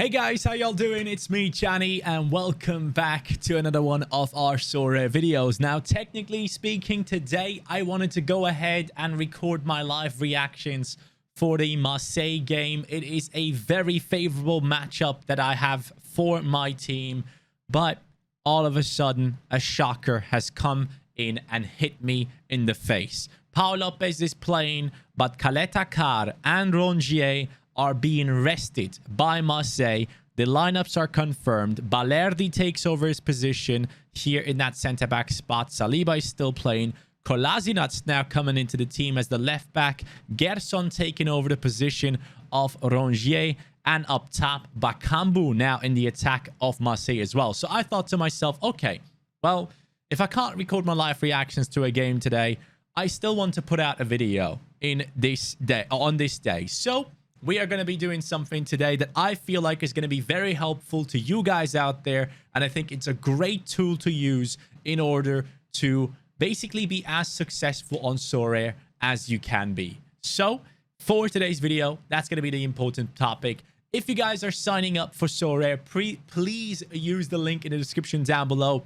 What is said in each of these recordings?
Hey guys, how y'all doing? It's me, Chani, and welcome back to another one of our Sorare videos. Now, technically speaking, today I wanted to go ahead and record my live reactions for the Marseille game. It is a very favorable matchup that I have for my team, but all of a sudden, a shocker has come in and hit me in the face. Pau Lopez is playing, but Caleta Car and Rongier are being rested by Marseille. The lineups are confirmed. Balerdi takes over his position here in that centre-back spot. Saliba is still playing. Kolasinac's now coming into the team as the left-back. Gerson taking over the position of Rongier. And up top, Bakambu now in the attack of Marseille as well. So I thought to myself, okay, well, if I can't record my live reactions to a game today, I still want to put out a video in this day, on this day. So we are going to be doing something today that I feel like is going to be very helpful to you guys out there. And I think it's a great tool to use in order to basically be as successful on Sorare as you can be. So for today's video, that's going to be the important topic. If you guys are signing up for Sorare, please use the link in the description down below.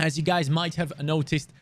As you guys might have noticed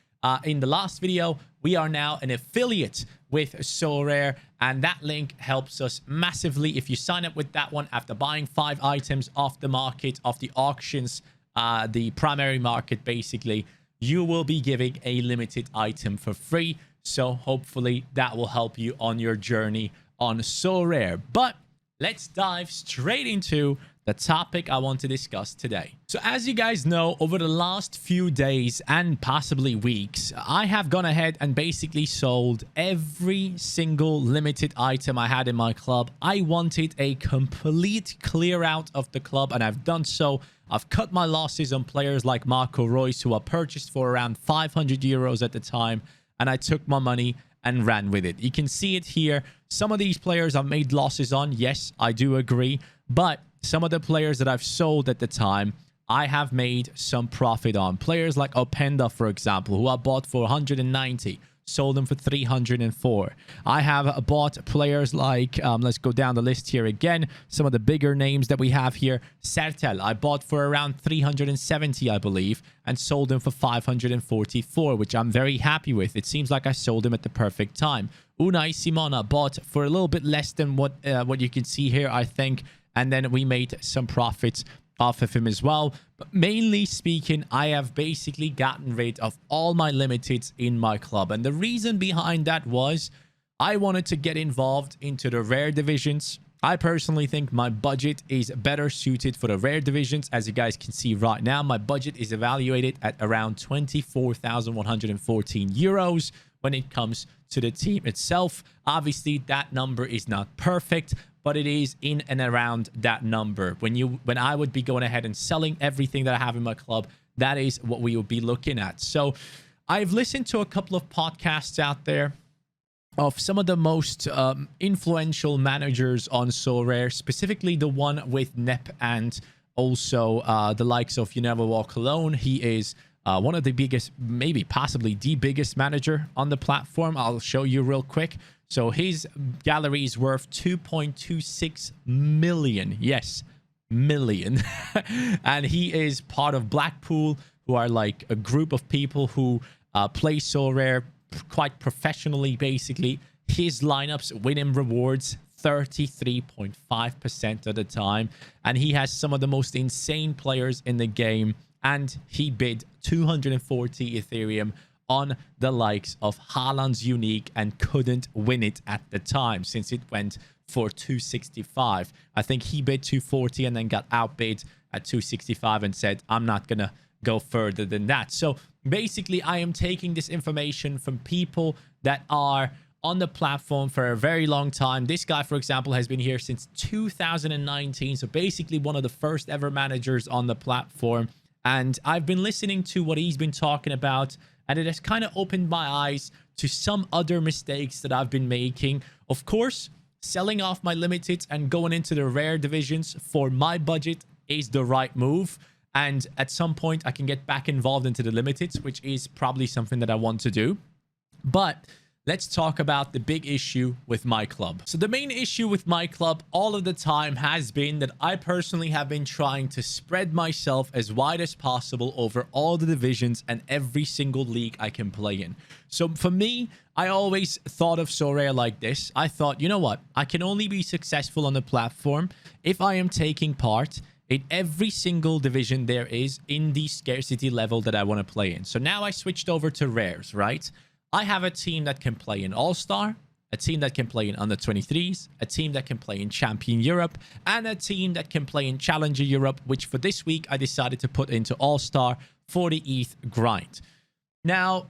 in the last video, we are now an affiliate with Sorare, and that link helps us massively. If you sign up with that one after buying 5 items off the market, off the auctions, the primary market, basically, you will be giving a limited item for free. So hopefully that will help you on your journey on Sorare. But let's dive straight into the topic I want to discuss today. So as you guys know, over the last few days and possibly weeks, I have gone ahead and basically sold every single limited item I had in my club. I wanted a complete clear out of the club, and I've done so. I've cut my losses on players like Marco Reus, who I purchased for around 500 euros at the time, and I took my money and ran with it. You can see it here. Some of these players I've made losses on. Yes, I do agree. But some of the players that I've sold at the time, I have made some profit on. Players like Openda, for example, who I bought for 190, sold them for 304. I have bought players like, let's go down the list here again. Some of the bigger names that we have here. Sertel, I bought for around 370, I believe, and sold them for 544, which I'm very happy with. It seems like I sold him at the perfect time. Unai Simona bought for a little bit less than what you can see here, I think. And then we made some profits off of him as well. But mainly speaking, I have basically gotten rid of all my limiteds in my club. And the reason behind that was I wanted to get involved into the rare divisions. I personally think my budget is better suited for the rare divisions. As you guys can see right now, my budget is evaluated at around 24,114 euros when it comes to the team itself. Obviously, that number is not perfect, but it is in and around that number. When I would be going ahead and selling everything that I have in my club, that is what we will be looking at. So I've listened to a couple of podcasts out there of some of the most influential managers on Sorare, specifically the one with Nep and also the likes of You Never Walk Alone. He is one of the biggest, maybe possibly the biggest manager on the platform. I'll show you real quick. So his gallery is worth 2.26 million. Yes, million. And he is part of Blackpool, who are like a group of people who play Sorare quite professionally, basically. His lineups win him rewards 33.5% of the time. And he has some of the most insane players in the game. And he bid 240 Ethereum on the likes of Haaland's unique and couldn't win it at the time since it went for 265. I think he bid 240 and then got outbid at 265 and said, I'm not going to go further than that. So basically, I am taking this information from people that are on the platform for a very long time. This guy, for example, has been here since 2019. So basically one of the first ever managers on the platform. And I've been listening to what he's been talking about, and it has kind of opened my eyes to some other mistakes that I've been making. Of course, selling off my limiteds and going into the rare divisions for my budget is the right move. And at some point, I can get back involved into the limiteds, which is probably something that I want to do. But let's talk about the big issue with my club. So the main issue with my club all of the time has been that I personally have been trying to spread myself as wide as possible over all the divisions and every single league I can play in. So for me, I always thought of Sorare like this. I thought, you know what? I can only be successful on the platform if I am taking part in every single division there is in the scarcity level that I want to play in. So now I switched over to rares, right? I have a team that can play in All-Star, a team that can play in Under-23s, a team that can play in Champion Europe, and a team that can play in Challenger Europe, which for this week I decided to put into All-Star for the ETH grind. Now,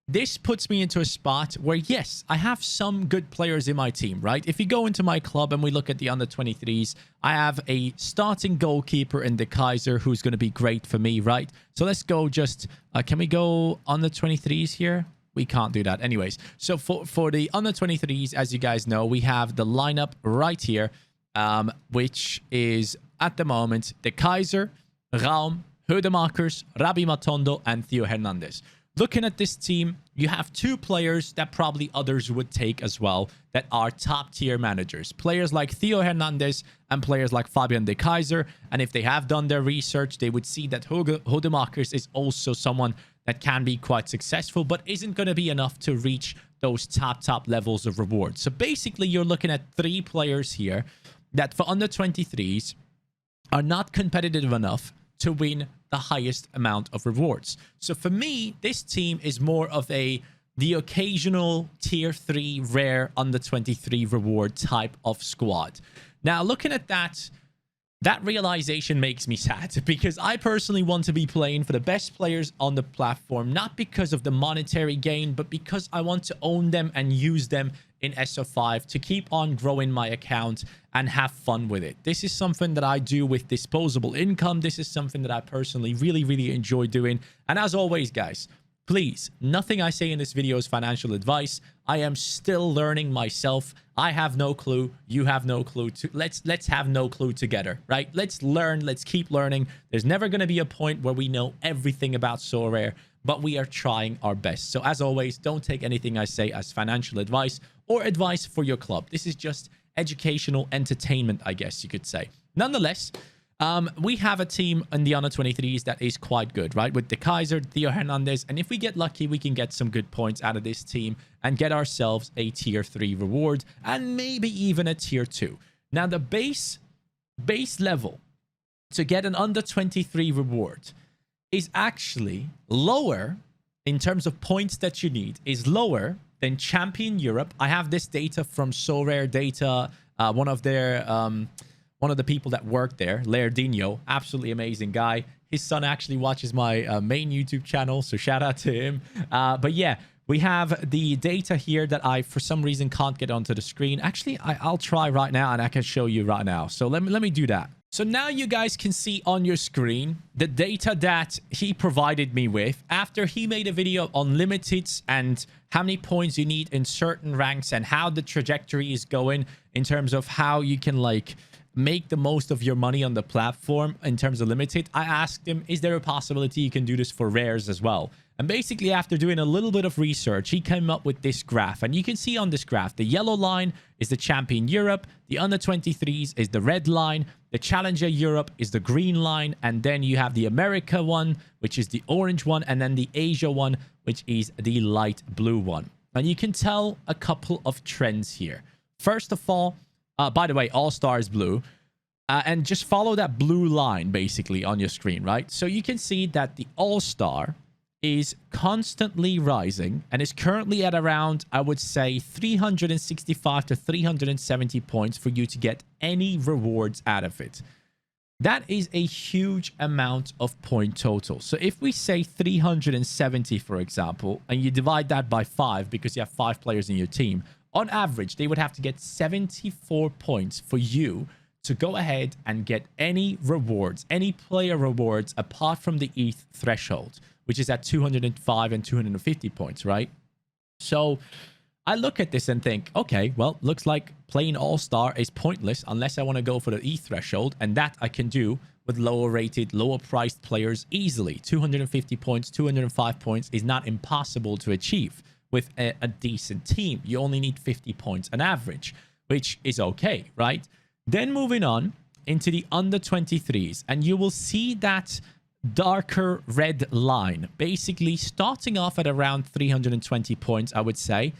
this puts me into a spot where, yes, I have some good players in my team, right? If you go into my club and we look at the Under-23s, I have a starting goalkeeper in the Kaiser who's going to be great for me, right? So let's go just, can we go Under-23s here? We can't do that. Anyways, so for the Under-23s, as you guys know, we have the lineup right here, which is, at the moment, the Kaiser, Raum, Hödemakers, Rabbi Matondo, and Theo Hernandez. Looking at this team, you have two players that probably others would take as well that are top-tier managers. Players like Theo Hernandez and players like Fabian de Kaiser. And if they have done their research, they would see that Hödemakers is also someone that can be quite successful, but isn't going to be enough to reach those top levels of rewards. So basically, you're looking at three players here that for Under-23s are not competitive enough to win the highest amount of rewards. So for me, this team is more of the occasional tier 3 rare Under-23 reward type of squad. Now, looking at that realization makes me sad because I personally want to be playing for the best players on the platform, not because of the monetary gain, but because I want to own them and use them in SO5 to keep on growing my account and have fun with it. This is something that I do with disposable income. This is something that I personally really enjoy doing. And as always, guys, please, nothing I say in this video is financial advice. I am still learning myself. I have no clue. You have no clue. Let's have no clue together, right? Let's learn. Let's keep learning. There's never going to be a point where we know everything about Sorare, but we are trying our best. So as always, don't take anything I say as financial advice or advice for your club. This is just educational entertainment, I guess you could say. Nonetheless, we have a team in the Under-23s that is quite good, right? With the Kaiser, Theo Hernandez, and if we get lucky, we can get some good points out of this team and get ourselves a tier 3 reward and maybe even a tier 2. Now, the base level to get an Under-23 reward is actually lower in terms of points that you need, is lower than Champion Europe. I have this data from Sorare Data, one of the people that work there, Lairdinho, absolutely amazing guy. His son actually watches my main YouTube channel, so shout out to him. But yeah, we have the data here that I, for some reason, can't get onto the screen. Actually, I'll try right now and I can show you right now. So let me do that. So now you guys can see on your screen the data that he provided me with after he made a video on limiteds and how many points you need in certain ranks and how the trajectory is going in terms of how you can like make the most of your money on the platform in terms of limited. I asked him, is there a possibility you can do this for rares as well? And basically, after doing a little bit of research, he came up with this graph. And you can see on this graph, the yellow line is the Champion Europe, the Under-23s is the red line, the Challenger Europe is the green line, and then you have the America one, which is the orange one, and then the Asia one, which is the light blue one. And you can tell a couple of trends here. First of all, by the way, All-Star is blue. And just follow that blue line, basically, on your screen, right? So you can see that the All-Star is constantly rising and is currently at around, I would say, 365 to 370 points for you to get any rewards out of it. That is a huge amount of point total. So if we say 370, for example, and you divide that by 5 because you have 5 players in your team, on average, they would have to get 74 points for you to go ahead and get any rewards, any player rewards apart from the ETH threshold, which is at 205 and 250 points, right? So I look at this and think, okay, well, looks like playing All-Star is pointless unless I want to go for the ETH threshold, and that I can do with lower rated, lower priced players easily. 250 points, 205 points is not impossible to achieve with a decent team. You only need 50 points on average, which is okay, right? Then moving on into the under 23s, and you will see that darker red line, basically starting off at around 320 points, I would say,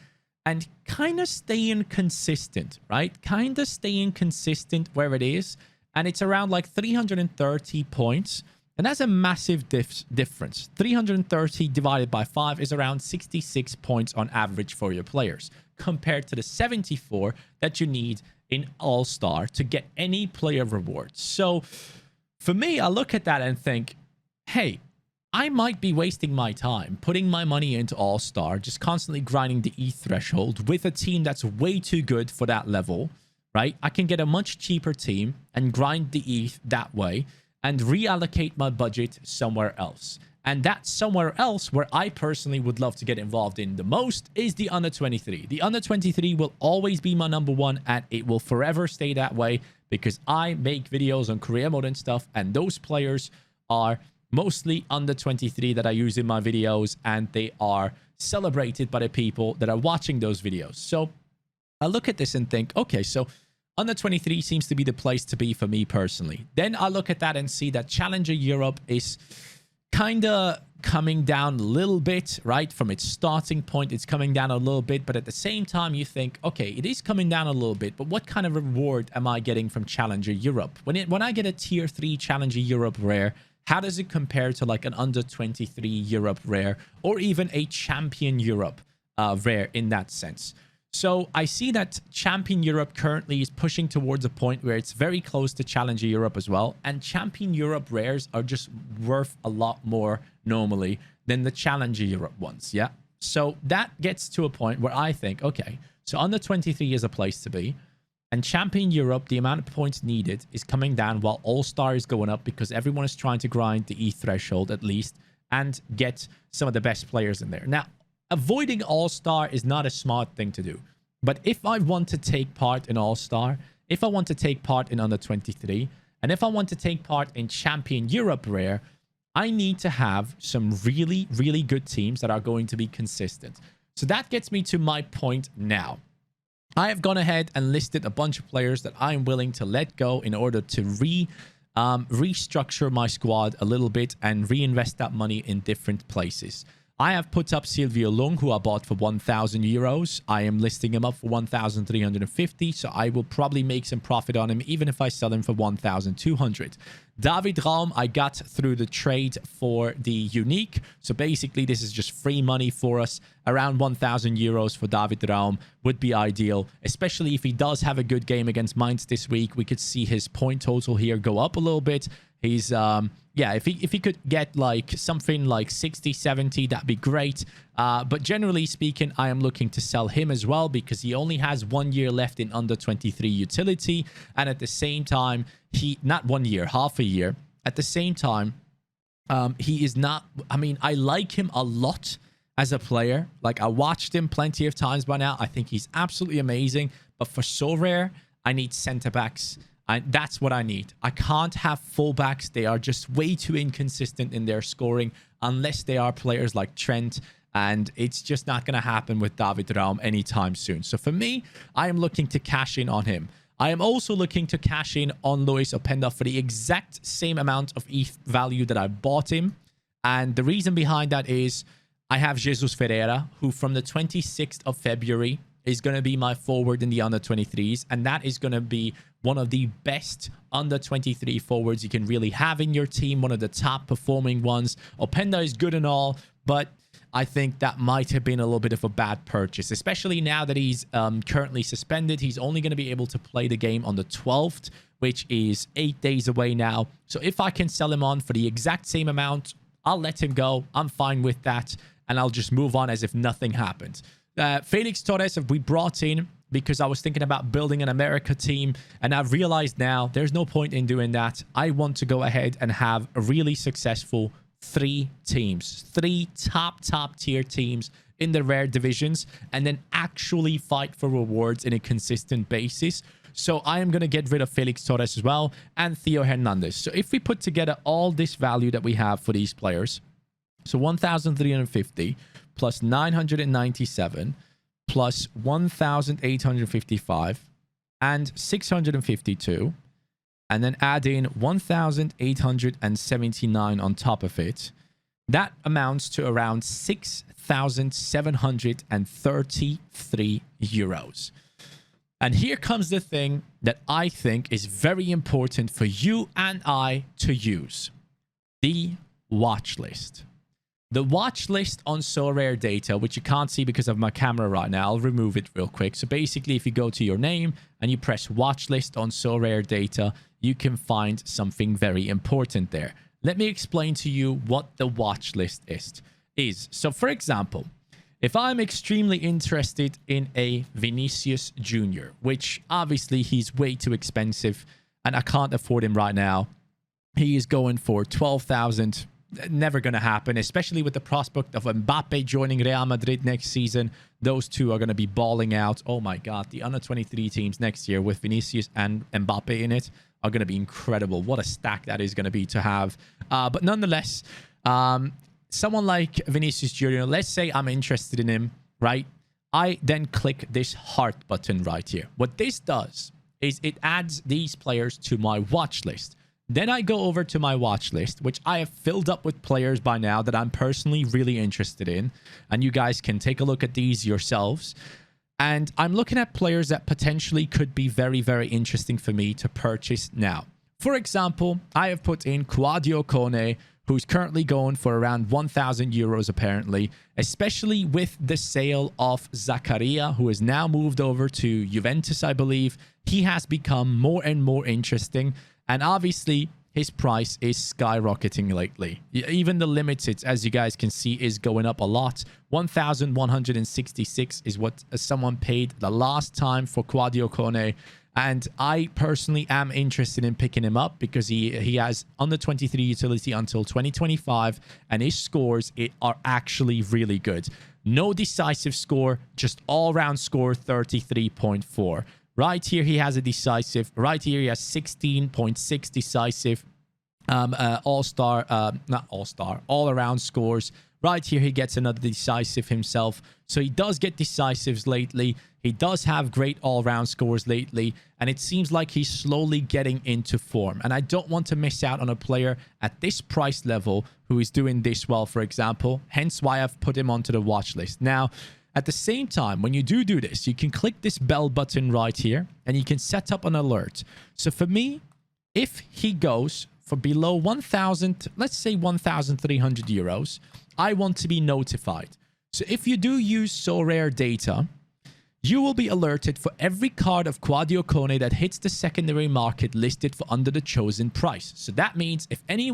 and kind of staying consistent, right? Kind of staying consistent where it is, and it's around like 330 points. And that's a massive difference. 330 divided by 5 is around 66 points on average for your players, compared to the 74 that you need in All-Star to get any player rewards. So for me, I look at that and think, hey, I might be wasting my time putting my money into All-Star, just constantly grinding the ETH threshold with a team that's way too good for that level, right? I can get a much cheaper team and grind the ETH that way, and reallocate my budget somewhere else. And that somewhere else where I personally would love to get involved in the most is the under 23. The under 23 will always be my number one, and it will forever stay that way because I make videos on career mode and stuff, and those players are mostly under 23 that I use in my videos, and they are celebrated by the people that are watching those videos. So I look at this and think, okay, so under 23 seems to be the place to be for me personally. Then I look at that and see that Challenger Europe is kind of coming down a little bit, right? From its starting point, it's coming down a little bit. But at the same time, you think, okay, it is coming down a little bit, but what kind of reward am I getting from Challenger Europe? When I get a tier 3 Challenger Europe rare, how does it compare to like an under 23 Europe rare, or even a Champion Europe rare in that sense? So I see that Champion Europe currently is pushing towards a point where it's very close to Challenger Europe as well. And Champion Europe rares are just worth a lot more normally than the Challenger Europe ones, yeah? So that gets to a point where I think, okay, so under 23 is a place to be. And Champion Europe, the amount of points needed is coming down while All-Star is going up because everyone is trying to grind the ETH threshold at least and get some of the best players in there. Now, avoiding All-Star is not a smart thing to do. But if I want to take part in All-Star, if I want to take part in Under 23, and if I want to take part in Champion Europe Rare, I need to have some really, really good teams that are going to be consistent. So that gets me to my point now. I have gone ahead and listed a bunch of players that I am willing to let go in order to restructure my squad a little bit and reinvest that money in different places. I have put up Silvio Lung, who I bought for 1,000 euros. I am listing him up for 1,350, so I will probably make some profit on him, even if I sell him for 1,200. David Raum, I got through the trade for the unique. So basically, this is just free money for us. Around 1,000 euros for David Raum would be ideal, especially if he does have a good game against Mainz this week. We could see his point total here go up a little bit. He's, yeah, if he could get like something like 60, 70, that'd be great. But generally speaking, I am looking to sell him as well because he only has 1 year left in under 23 utility. And at the same time, not 1 year, half a year. At the same time, he is not, I mean, I like him a lot as a player. Like, I watched him plenty of times by now. I think he's absolutely amazing. But for Sorare, I need center backs. And that's what I need. I can't have fullbacks. They are just way too inconsistent in their scoring unless they are players like Trent. And it's just not going to happen with David Raum anytime soon. So for me, I am looking to cash in on him. I am also looking to cash in on Luis Openda for the exact same amount of ETH value that I bought him. And the reason behind that is I have Jesus Ferreira, who from the 26th of February is going to be my forward in the under 23s. And that is going to be one of the best under 23 forwards you can really have in your team. One of the top performing ones. Openda is good and all, but I think that might have been a little bit of a bad purchase, especially now that he's currently suspended. He's only going to be able to play the game on the 12th, which is 8 days away now. So if I can sell him on for the exact same amount, I'll let him go. I'm fine with that. And I'll just move on as if nothing happened. Felix Torres we brought in because I was thinking about building an America team, and I've realized now there's no point in doing that. I want to go ahead and have a really successful 3 teams, 3 top tier teams in the rare divisions, and then actually fight for rewards in a consistent basis. So I am going to get rid of Felix Torres as well and Theo Hernandez. So if we put together all this value that we have for these players, so 1,350 plus 997 plus 1,855 and 652, and then add in 1,879 on top of it, that amounts to around 6,733 euros. And here comes the thing that I think is very important for you and I to use: the watch list. The watch list on Sorare data, which you can't see because of my camera right now, I'll remove it real quick. So basically, if you go to your name and you press watch list on Sorare data, you can find something very important there. Let me explain to you what the watch list is. So for example, if I'm extremely interested in a Vinicius Jr., which obviously he's way too expensive and I can't afford him right now. He is going for 12,000. Never going to happen, especially with the prospect of Mbappe joining Real Madrid next season. Those two are going to be balling out. Oh my God, the under-23 teams next year with Vinicius and Mbappe in it are going to be incredible. What a stack that is going to be to have. But nonetheless, someone like Vinicius Jr., let's say I'm interested in him, right? I then click this heart button right here. What this does is it adds these players to my watch list. Then I go over to my watch list, which I have filled up with players by now that I'm personally really interested in. And you guys can take a look at these yourselves. And I'm looking at players that potentially could be very, very interesting for me to purchase now. For example, I have put in Claudio Kone, who's currently going for around 1,000 euros apparently, especially with the sale of Zakaria, who has now moved over to Juventus, I believe. He has become more and more interesting. And obviously, his price is skyrocketing lately. Even the limited, as you guys can see, is going up a lot. 1,166 is what someone paid the last time for Claudio Kone. And I personally am interested in picking him up because he has under 23 utility until 2025. And his scores are actually really good. No decisive score, just all-round score 33.4. Right here, he has a decisive. Right here, he has 16.6 decisive. All-around scores. Right here, he gets another decisive himself. So he does get decisives lately. He does have great all-round scores lately. And it seems like he's slowly getting into form. And I don't want to miss out on a player at this price level who is doing this well, for example. Hence why I've put him onto the watch list. Now, at the same time, when you do this, you can click this bell button right here and you can set up an alert. So for me, if he goes for below 1,000, let's say 1,300 euros, I want to be notified. So if you do use Sorare data, you will be alerted for every card of Claudio Kone that hits the secondary market listed for under the chosen price. So that means if any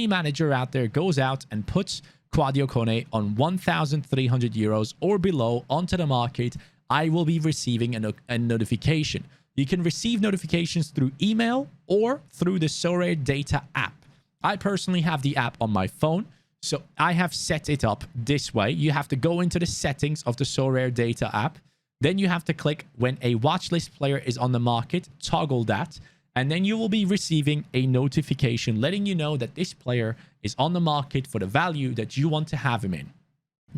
manager out there goes out and puts Claudio Kone on 1,300 euros or below onto the market, I will be receiving a notification. You can receive notifications through email or through the Sorare data app. I personally have the app on my phone, so I have set it up this way. You have to go into the settings of the Sorare data app. Then you have to click when a watchlist player is on the market, toggle that. And then you will be receiving a notification letting you know that this player is on the market for the value that you want to have him in.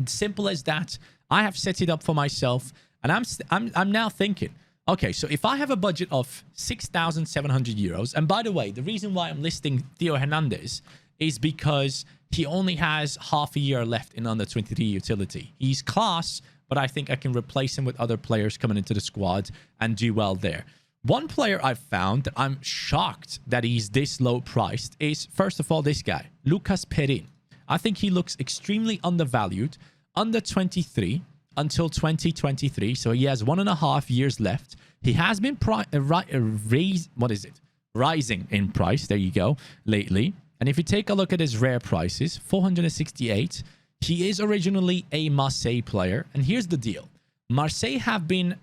Simple as that. I have set it up for myself, and I'm now thinking, okay, so if I have a budget of 6,700 euros, and by the way, the reason why I'm listing Theo Hernandez is because he only has half a year left in under 23 utility. He's class, but I think I can replace him with other players coming into the squad and do well there. One player I've found that I'm shocked that he's this low priced is, first of all, this guy, Lucas Perin. I think he looks extremely undervalued, under 23 until 2023. So he has 1.5 years left. He has been rising in price. There you go, lately. And if you take a look at his rare prices, 468. He is originally a Marseille player. And here's the deal. Marseille have been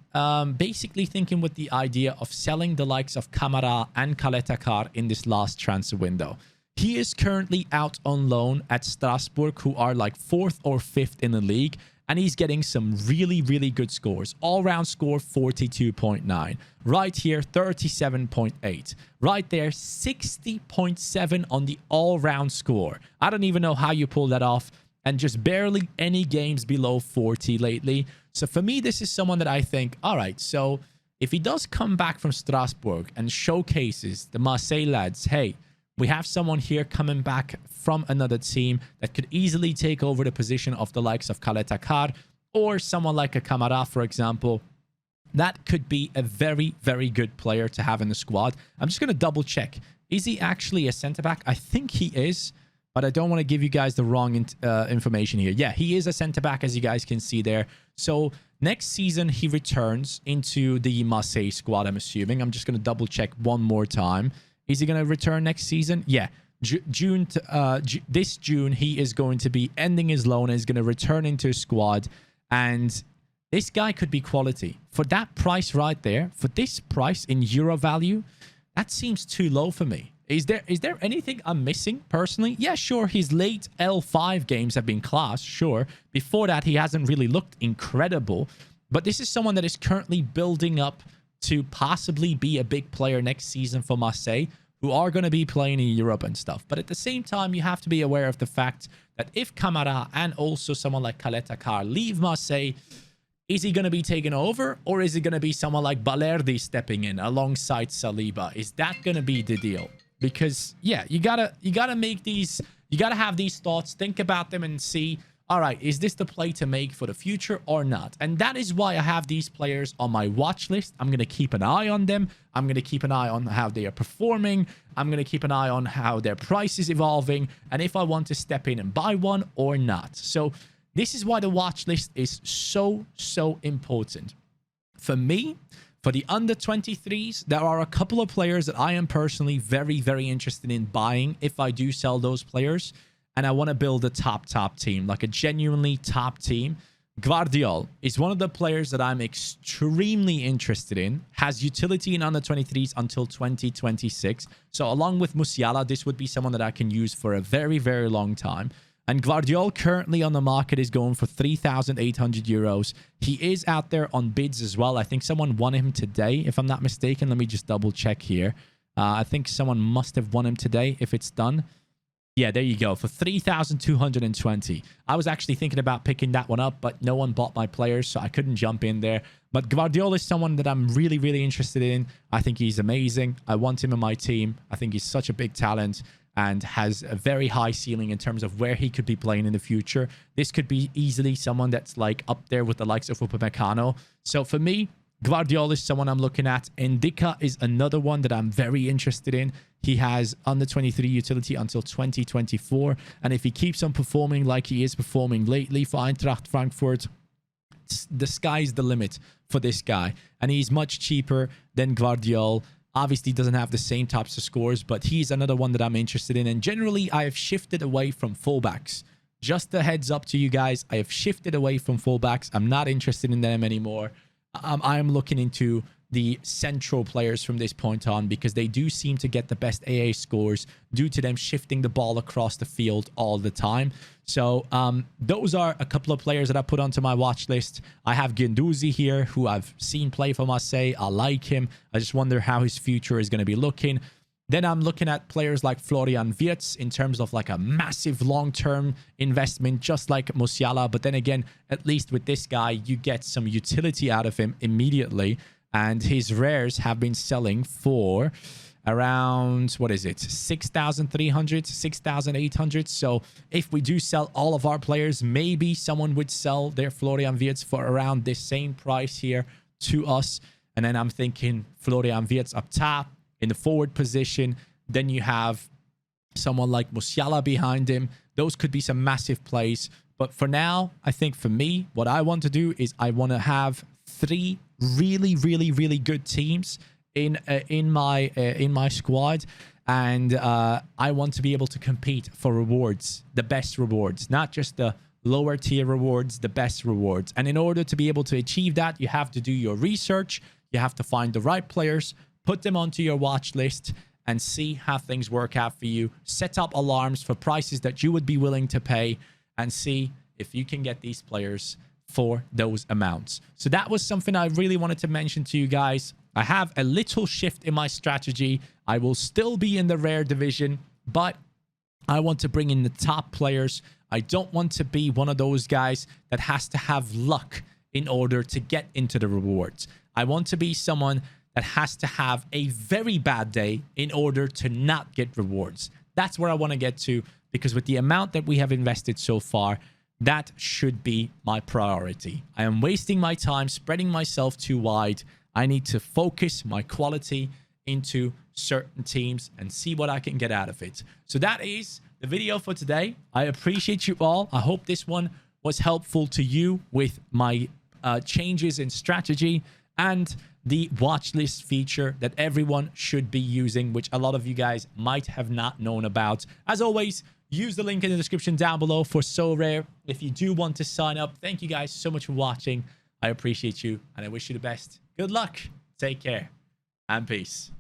basically thinking with the idea of selling the likes of Camara and Kaletakar in this last transfer window. He is currently out on loan at Strasbourg, who are like 4th or 5th in the league. And he's getting some really, really good scores. All-round score, 42.9. Right here, 37.8. Right there, 60.7 on the all-round score. I don't even know how you pull that off. and just barely any games below 40 lately. So for me, this is someone that I think, all right, so if he does come back from Strasbourg and showcases the Marseille lads, hey, we have someone here coming back from another team that could easily take over the position of the likes of Khaled Akar or someone like a Kamara, for example. That could be a very, very good player to have in the squad. I'm just going to double check. Is he actually a centre-back? I think he is, but I don't want to give you guys the wrong information here. Yeah, he is a centre-back, as you guys can see there. So next season, he returns into the Marseille squad, I'm assuming. I'm just going to double check one more time. Is he going to return next season? Yeah. This June, he is going to be ending his loan and is going to return into his squad. And this guy could be quality. For that price right there, for this price in euro value, that seems too low for me. Is there anything I'm missing personally? Yeah, sure, his late L5 games have been class, sure. Before that, he hasn't really looked incredible. But this is someone that is currently building up to possibly be a big player next season for Marseille, who are going to be playing in Europe and stuff. But at the same time, you have to be aware of the fact that if Kamara and also someone like Khaled Akar leave Marseille, is he going to be taken over, or is it going to be someone like Balerdi stepping in alongside Saliba? Is that going to be the deal? Because yeah, you gotta make these, you gotta have these thoughts, think about them and see, all right, is this the play to make for the future or not? And that is why I have these players on my watch list. I'm going to keep an eye on them. I'm going to keep an eye on how they are performing. I'm going to keep an eye on how their price is evolving and if I want to step in and buy one or not. So this is why the watch list is so important. For me, for the under 23s, there are a couple of players that I am personally very interested in buying if I do sell those players. And I want to build a top team, like a genuinely top team. Gvardiol is one of the players that I'm extremely interested in. Has utility in under 23s until 2026. So along with Musiala, this would be someone that I can use for a very long time. And Gvardiol currently on the market is going for 3,800 euros. He is out there on bids as well. I think someone won him today, if I'm not mistaken. Let me just double check here. I think someone must have won him today if it's done. Yeah, there you go, for 3,220. I was actually thinking about picking that one up, but no one bought my players, so I couldn't jump in there. But Gvardiol is someone that I'm really interested in. I think he's amazing. I want him in my team. I think he's such a big talent and has a very high ceiling in terms of where he could be playing in the future. This could be easily someone that's like up there with the likes of Upamecano. So for me, Gvardiol is someone I'm looking at. Indica is another one that I'm very interested in. He has under 23 utility until 2024. And if he keeps on performing like he is performing lately for Eintracht Frankfurt, the sky's the limit for this guy. And he's much cheaper than Gvardiol. Obviously doesn't have the same types of scores, but he's another one that I'm interested in. And generally, I have shifted away from fullbacks. Just a heads up to you guys, I have shifted away from fullbacks. I'm not interested in them anymore. I am looking into the central players from this point on because they do seem to get the best AA scores due to them shifting the ball across the field all the time. So those are a couple of players that I put onto my watch list. I have Guendouzi here, who I've seen play for Marseille. I like him. I just wonder how his future is going to be looking. Then I'm looking at players like Florian Wirtz in terms of like a massive long-term investment, just like Musiala. But then again, at least with this guy, you get some utility out of him immediately. And his rares have been selling for around, what is it, 6,300, 6,800. So if we do sell all of our players, maybe someone would sell their Florian Wirtz for around this same price here to us. And then I'm thinking Florian Wirtz up top in the forward position. Then you have someone like Musiala behind him. Those could be some massive plays. But for now, I think for me, what I want to do is I want to have 3 really good teams in my squad, and I want to be able to compete for rewards, the best rewards, not just the lower tier rewards, the best rewards. And in order to be able to achieve that, you have to do your research. You have to find the right players, put them onto your watch list, and see how things work out for you. Set up alarms for prices that you would be willing to pay, and see if you can get these players for those amounts. So that was something I really wanted to mention to you guys. I have a little shift in my strategy. I will still be in the rare division, but I want to bring in the top players. I don't want to be one of those guys that has to have luck in order to get into the rewards. I want to be someone that has to have a very bad day in order to not get rewards. That's where I want to get to, because with the amount that we have invested so far, that should be my priority. I am wasting my time, spreading myself too wide. I need to focus my quality into certain teams and see what I can get out of it. So that is the video for today. I appreciate you all. I hope this one was helpful to you with my changes in strategy and the watch list feature that everyone should be using, which a lot of you guys might have not known about. As always, use the link in the description down below for Sorare if you do want to sign up. Thank you guys so much for watching. I appreciate you and I wish you the best. Good luck. Take care and peace.